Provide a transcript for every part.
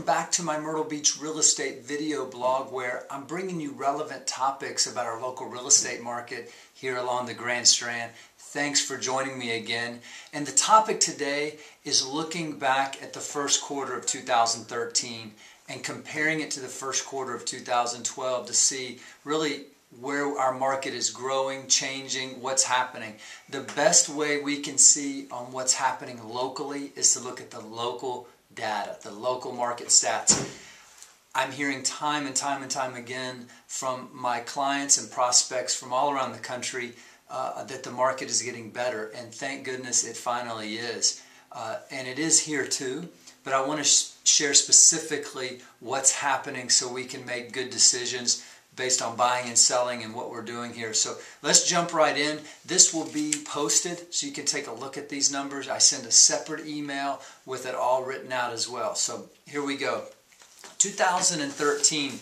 back to my Myrtle Beach real estate video blog, where I'm bringing you relevant topics about our local real estate market here along the Grand Strand. Thanks for joining me again. And the topic today is looking back at the first quarter of 2013 and comparing it to the first quarter of 2012 to see really where our market is growing, changing, what's happening. The best way we can see on what's happening locally is to look at the local data, the local market stats. I'm hearing time and time again from my clients and prospects from all around the country that the market is getting better, and thank goodness it finally is. And it is here too, but I want to share specifically what's happening so we can make good decisions based on buying and selling and what we're doing here. So let's jump right in. This will be posted so you can take a look at these numbers. I send a separate email with it all written out as well. So here we go. 2013,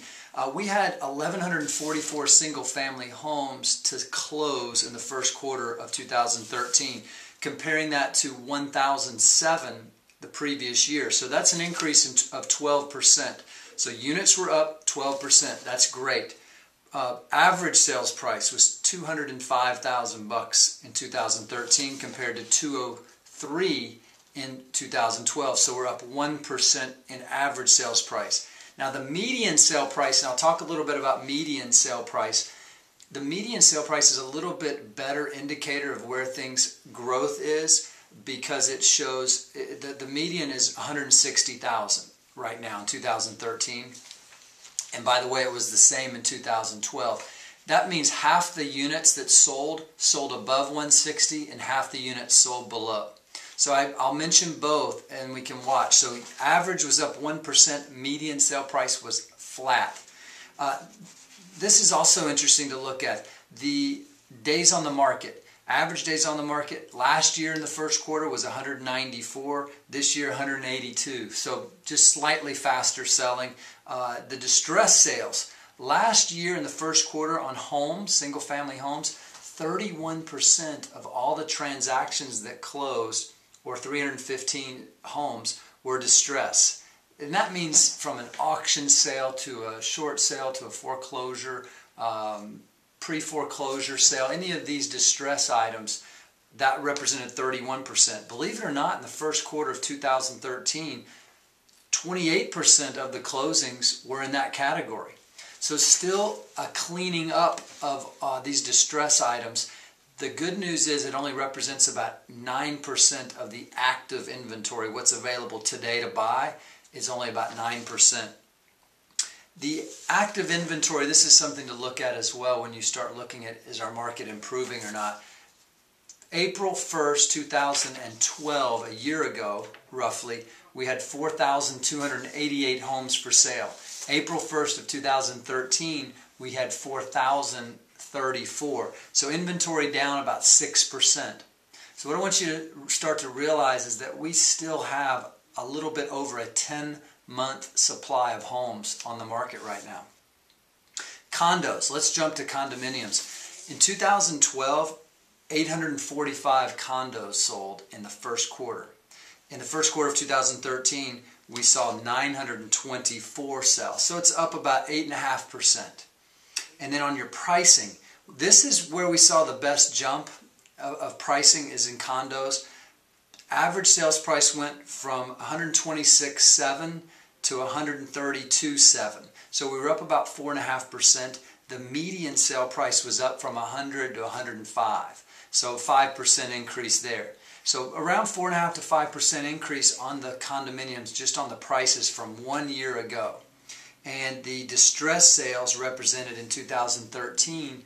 we had 1,144 single-family homes to close in the first quarter of 2013, comparing that to 1,007 the previous year. So that's an increase of 12%. So units were up 12%. That's great. Average sales price was $205,000 in 2013 compared to $203,000 in 2012. So we're up 1% in average sales price. Now the median sale price, and I'll talk a little bit about median sale price. The median sale price is a little bit better indicator of where things growth is, because it shows that the median is $160,000 right now in 2013. And by the way, it was the same in 2012. That means half the units that sold above 160 and half the units sold below. So I'll mention both and we can watch. So average was up 1%, median sale price was flat. This is also interesting to look at. The days on the market. Average days on the market last year in the first quarter was 194, this year 182. So just slightly faster selling. The distress sales. Last year in the first quarter on homes, single family homes, 31% of all the transactions that closed, or 315 homes, were distress. And that means from an auction sale to a short sale to a foreclosure, pre-foreclosure sale, any of these distress items, that represented 31%. Believe it or not, in the first quarter of 2013, 28% of the closings were in that category. So still a cleaning up of these distress items. The good news is it only represents about 9% of the active inventory. What's available today to buy is only about 9%. The active inventory, this is something to look at as well when you start looking at, is our market improving or not. April 1st, 2012, a year ago, roughly, we had 4,288 homes for sale. April 1st of 2013, we had 4,034. So inventory down about 6%. So what I want you to start to realize is that we still have a little bit over a 10-month supply of homes on the market right now. Condos. Let's jump to condominiums. In 2012, 845 condos sold in the first quarter. In the first quarter of 2013, we saw 924 sell. So it's up about 8.5%. And then on your pricing, this is where we saw the best jump of pricing, is in condos. Average sales price went from $126,700 to $132,700. So we were up about 4.5%. The median sale price was up from $100 to $105. So 5% increase there. So around 4.5% to 5% increase on the condominiums, just on the prices from 1 year ago. And the distress sales represented in 2013,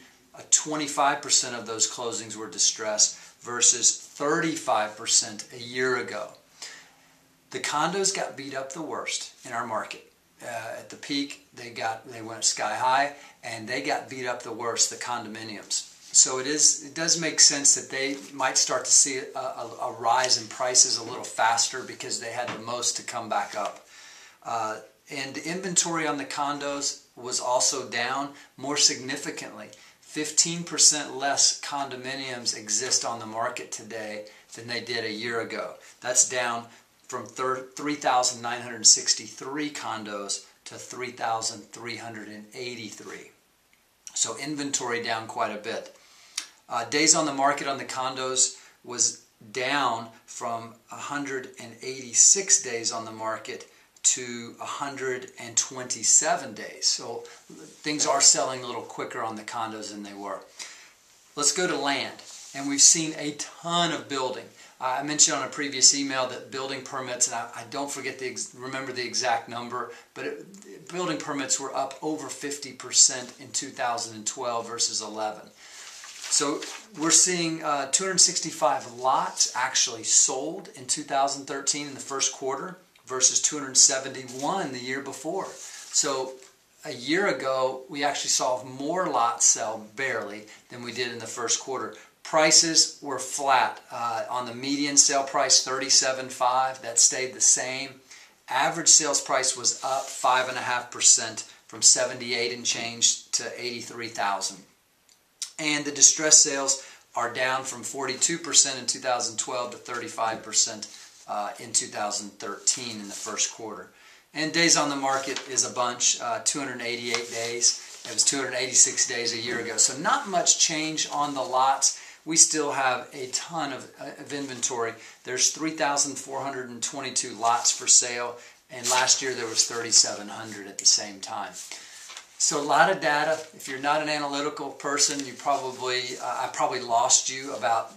25% of those closings were distress versus 35% a year ago. The condos got beat up the worst in our market. At the peak, they went sky high, and they got beat up the worst, the condominiums. So it does make sense that they might start to see a rise in prices a little faster because they had the most to come back up. And the inventory on the condos was also down more significantly. 15% less condominiums exist on the market today than they did a year ago. That's down from 3,963 condos to 3,383. So inventory down quite a bit. Days on the market on the condos was down from 186 days on the market to 127 days. So things are selling a little quicker on the condos than they were. Let's go to land. And we've seen a ton of building. I mentioned on a previous email that building permits, and I don't remember the exact number, but building permits were up over 50% in 2012 versus 11. So we're seeing 265 lots actually sold in 2013 in the first quarter versus 271 the year before. So a year ago, we actually saw more lots sell barely than we did in the first quarter. Prices were flat. On the median sale price, $37,500, that stayed the same. Average sales price was up 5.5% from $78,000 and change to $83,000. And the distressed sales are down from 42% in 2012 to 35% in 2013 in the first quarter. And days on the market is a bunch, 288 days. It was 286 days a year ago. So not much change on the lots. We still have a ton of inventory. There's 3,422 lots for sale, and last year there was 3,700 at the same time. So a lot of data. If you're not an analytical person, I probably lost you about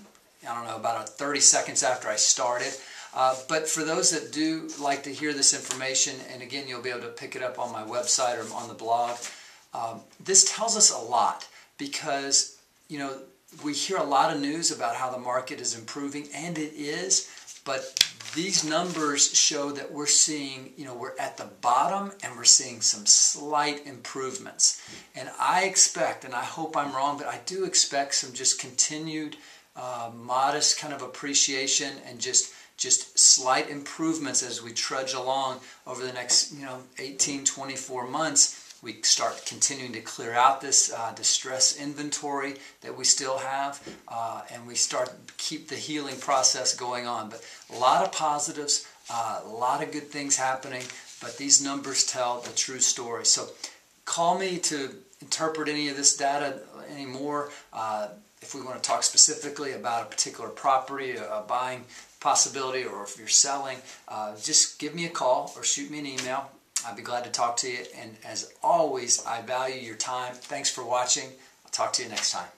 30 seconds after I started. But for those that do like to hear this information, and again, you'll be able to pick it up on my website or on the blog, this tells us a lot because, we hear a lot of news about how the market is improving, and it is, but these numbers show that we're seeing, we're at the bottom and we're seeing some slight improvements. And I expect, and I hope I'm wrong, but I do expect some just continued modest kind of appreciation and just slight improvements as we trudge along over the next 18, 24 months. We start continuing to clear out this distress inventory that we still have, and we start to keep the healing process going on. But a lot of positives, a lot of good things happening, but these numbers tell the true story. So call me to interpret any of this data anymore. If we want to talk specifically about a particular property, a buying possibility, or if you're selling, just give me a call or shoot me an email. I'd be glad to talk to you. And as always, I value your time. Thanks for watching. I'll talk to you next time.